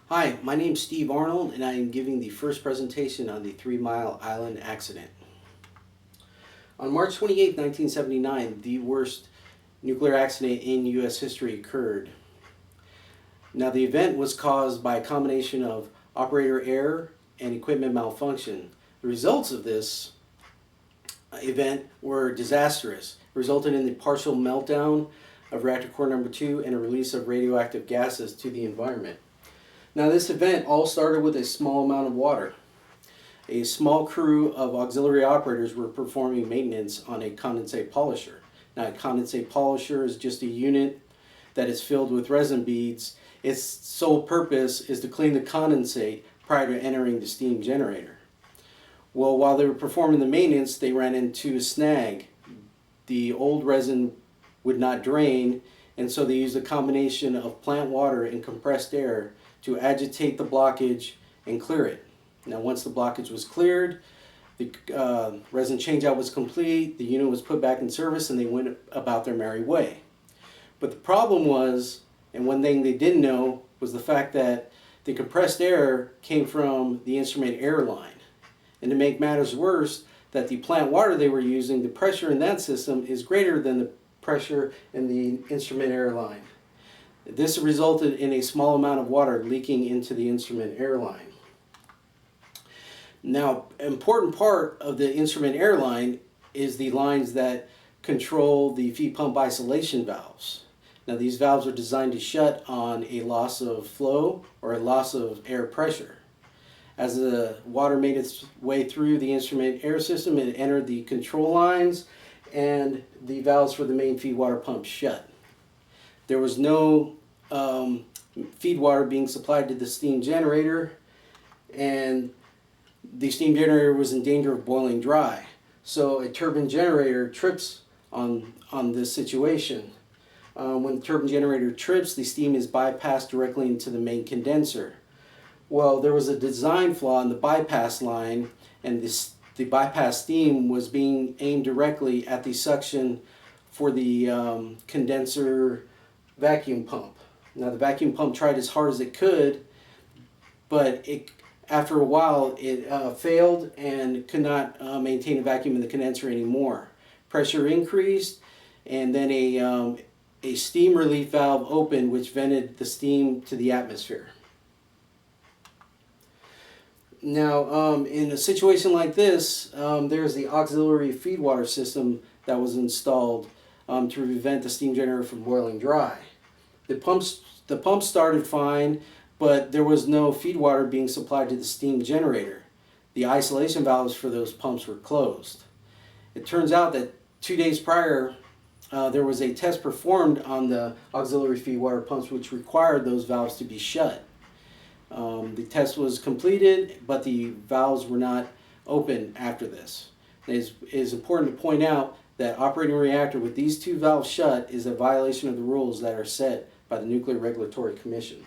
Hi, my name's Steve Arnold, and I am giving the first presentation on the 3 Mile Island accident. On March 28, 1979, the worst nuclear accident in U.S. history occurred. Now, the event was caused by a combination of operator error and equipment malfunction. The results of this event were disastrous, resulting in the partial meltdown of reactor core number 2 and a release of radioactive gases to the environment. Now, this event all started with a small amount of water. A small crew of auxiliary operators were performing maintenance on a condensate polisher. Now, a condensate polisher is just a unit that is filled with resin beads. Its sole purpose is to clean the condensate prior to entering the steam generator. Well, while they were performing the maintenance, they ran into a snag. The old resin would not drain, and so they used a combination of plant water and compressed air to agitate the blockage and clear it. Now, once the blockage was cleared, the resin changeout was complete, the unit was put back in service, and they went about their merry way. But the problem was, and one thing they didn't know, was the fact that the compressed air came from the instrument air line. And to make matters worse, that the plant water they were using, the pressure in that system is greater than the pressure in the instrument air line. This resulted in a small amount of water leaking into the instrument air line. Now, an important part of the instrument air line is the lines that control the feed pump isolation valves. Now, these valves are designed to shut on a loss of flow or a loss of air pressure. As the water made its way through the instrument air system, it entered the control lines and the valves for the main feed water pump shut. There was no feed water being supplied to the steam generator, and the steam generator was in danger of boiling dry. So a turbine generator trips on this situation. When the turbine generator trips, the steam is bypassed directly into the main condenser. Well, there was a design flaw in the bypass line, and the bypass steam was being aimed directly at the suction for the condenser vacuum pump. Now, the vacuum pump tried as hard as it could, but after a while it failed and could not maintain a vacuum in the condenser anymore. Pressure increased, and then a steam relief valve opened, which vented the steam to the atmosphere. Now, in a situation like this, there's the auxiliary feed water system that was installed to prevent the steam generator from boiling dry. The pumps started fine, but there was no feed water being supplied to the steam generator. The isolation valves for those pumps were closed. It turns out that 2 days prior, there was a test performed on the auxiliary feed water pumps which required those valves to be shut. The test was completed, but the valves were not open after this. It is important to point out that operating a reactor with these two valves shut is a violation of the rules that are set by the Nuclear Regulatory Commission.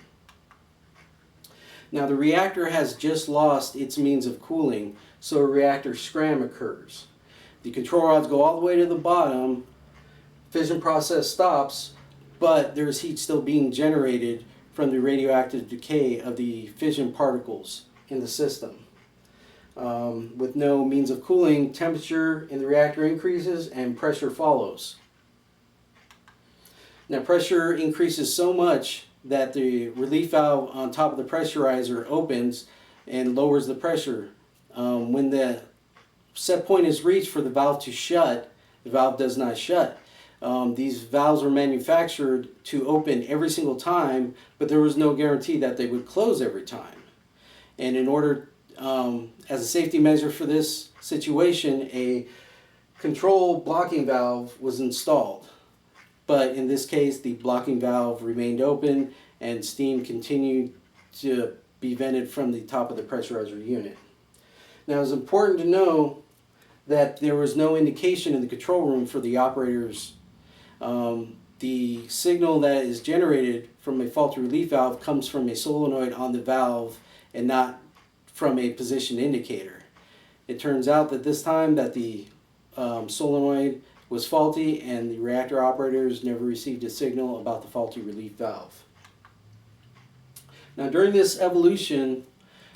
Now, the reactor has just lost its means of cooling, so a reactor scram occurs. The control rods go all the way to the bottom, fission process stops, but there's heat still being generated from the radioactive decay of the fission particles in the system. With no means of cooling, temperature in the reactor increases and pressure follows. Now, pressure increases so much that the relief valve on top of the pressurizer opens and lowers the pressure. When the set point is reached for the valve to shut, the valve does not shut. These valves were manufactured to open every single time, but there was no guarantee that they would close every time. And in order, as a safety measure for this situation, a control blocking valve was installed. But in this case, the blocking valve remained open and steam continued to be vented from the top of the pressurizer unit. Now, it's important to know that there was no indication in the control room for the operators. The signal that is generated from a faulty relief valve comes from a solenoid on the valve and not from a position indicator. It turns out that this time that the solenoid was faulty and the reactor operators never received a signal about the faulty relief valve. Now, during this evolution,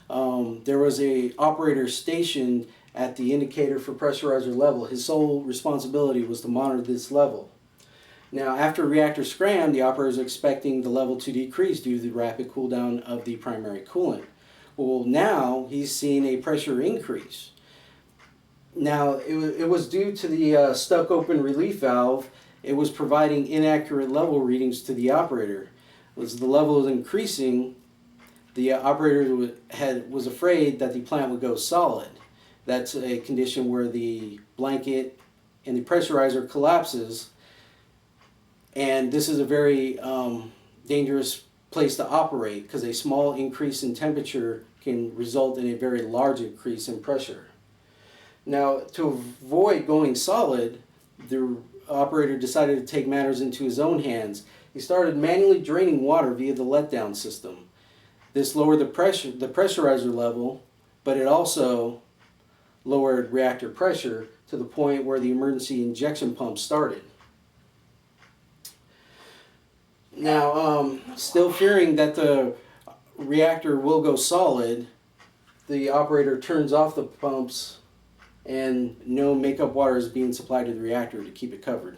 there was a operator stationed at the indicator for pressurizer level. His sole responsibility was to monitor this level. Now, after reactor scram, the operator is expecting the level to decrease due to the rapid cool down of the primary coolant. Well, now he's seeing a pressure increase. Now, it was due to the stuck open relief valve. It was providing inaccurate level readings to the operator. As the level was increasing, the operator was afraid that the plant would go solid. That's a condition where the blanket and the pressurizer collapses, and this is a very dangerous place to operate because a small increase in temperature can result in a very large increase in pressure. Now, to avoid going solid, the operator decided to take matters into his own hands. He started manually draining water via the letdown system. This lowered the pressurizer level, but it also lowered reactor pressure to the point where the emergency injection pump started. Now, still fearing that the reactor will go solid, the operator turns off the pumps and no makeup water is being supplied to the reactor to keep it covered.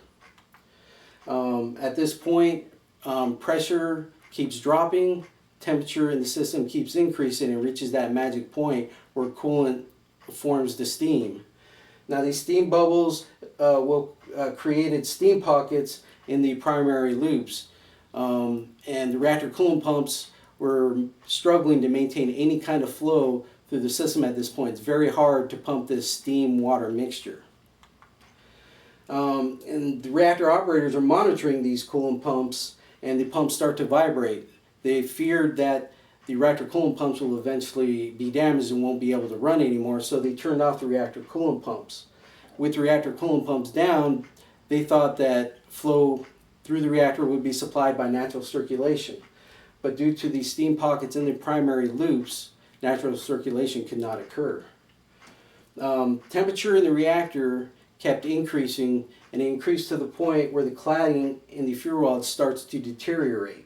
At this point, pressure keeps dropping, temperature in the system keeps increasing and reaches that magic point where coolant forms the steam. Now, these steam bubbles created steam pockets in the primary loops, and the reactor coolant pumps were struggling to maintain any kind of flow through the system at this point. It's very hard to pump this steam-water mixture. And the reactor operators are monitoring these coolant pumps, and the pumps start to vibrate. They feared that the reactor coolant pumps will eventually be damaged and won't be able to run anymore, so they turned off the reactor coolant pumps. With the reactor coolant pumps down, they thought that flow through the reactor would be supplied by natural circulation. But due to the steam pockets in the primary loops, natural circulation could not occur. Temperature in the reactor kept increasing, and it increased to the point where the cladding in the fuel rod starts to deteriorate.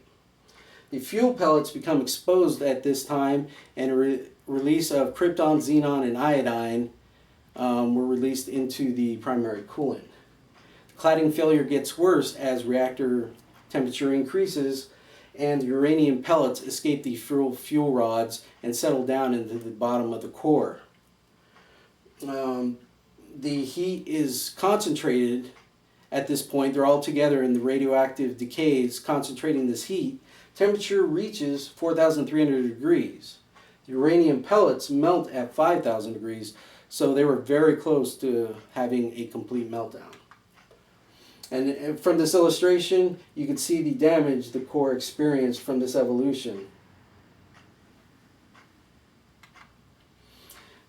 The fuel pellets become exposed at this time, and a release of krypton, xenon, and iodine were released into the primary coolant. The cladding failure gets worse as reactor temperature increases, and the uranium pellets escape the fuel rods and settle down into the bottom of the core. The heat is concentrated at this point. They're all together in the radioactive decays, concentrating this heat. Temperature reaches 4,300 degrees. The uranium pellets melt at 5,000 degrees, so they were very close to having a complete meltdown. And from this illustration, you can see the damage the core experienced from this evolution.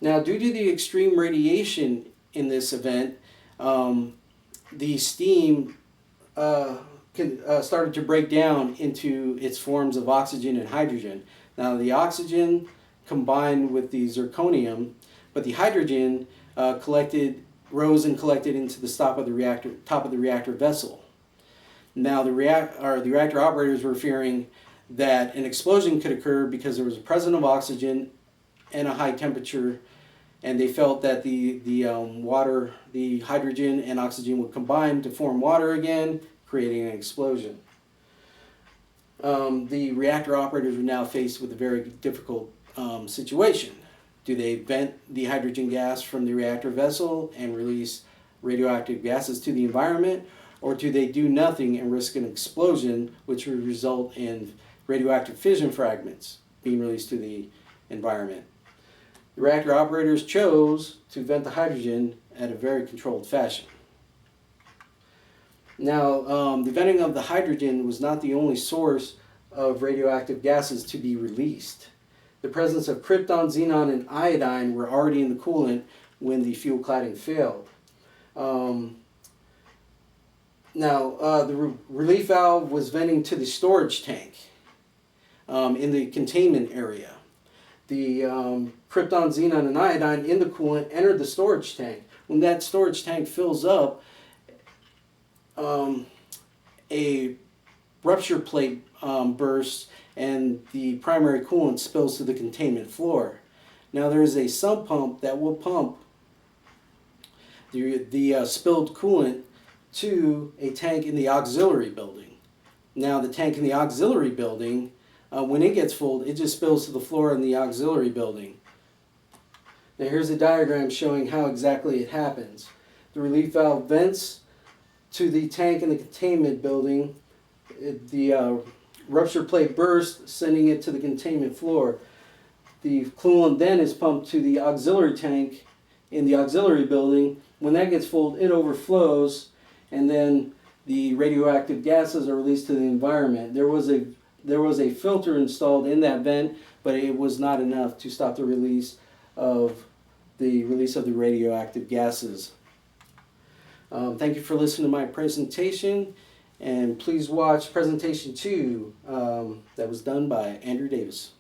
Now, due to the extreme radiation in this event, the steam started to break down into its forms of oxygen and hydrogen. Now, the oxygen combined with the zirconium, but the hydrogen rose and collected into the top of the reactor vessel. Now, the reactor operators were fearing that an explosion could occur because there was a presence of oxygen and a high temperature, and they felt that the hydrogen and oxygen would combine to form water again, creating an explosion. The reactor operators were now faced with a very difficult situation. Do they vent the hydrogen gas from the reactor vessel and release radioactive gases to the environment, or do they do nothing and risk an explosion which would result in radioactive fission fragments being released to the environment? The reactor operators chose to vent the hydrogen at a very controlled fashion. Now, the venting of the hydrogen was not the only source of radioactive gases to be released. The presence of krypton, xenon, and iodine were already in the coolant when the fuel cladding failed. The relief valve was venting to the storage tank in the containment area. The krypton, xenon, and iodine in the coolant entered the storage tank. When that storage tank fills up, a rupture plate bursts and the primary coolant spills to the containment floor. Now there is a sump pump that will pump the spilled coolant to a tank in the auxiliary building. Now the tank in the auxiliary building, when it gets full, it just spills to the floor in the auxiliary building. Now here's a diagram showing how exactly it happens. The relief valve vents to the tank in the containment building. The rupture plate bursts, sending it to the containment floor. The coolant then is pumped to the auxiliary tank in the auxiliary building. When that gets full, it overflows, and then the radioactive gases are released to the environment. There was a filter installed in that vent, but it was not enough to stop the release of the radioactive gases. Thank you for listening to my presentation, and please watch presentation 2 that was done by Andrew Davis.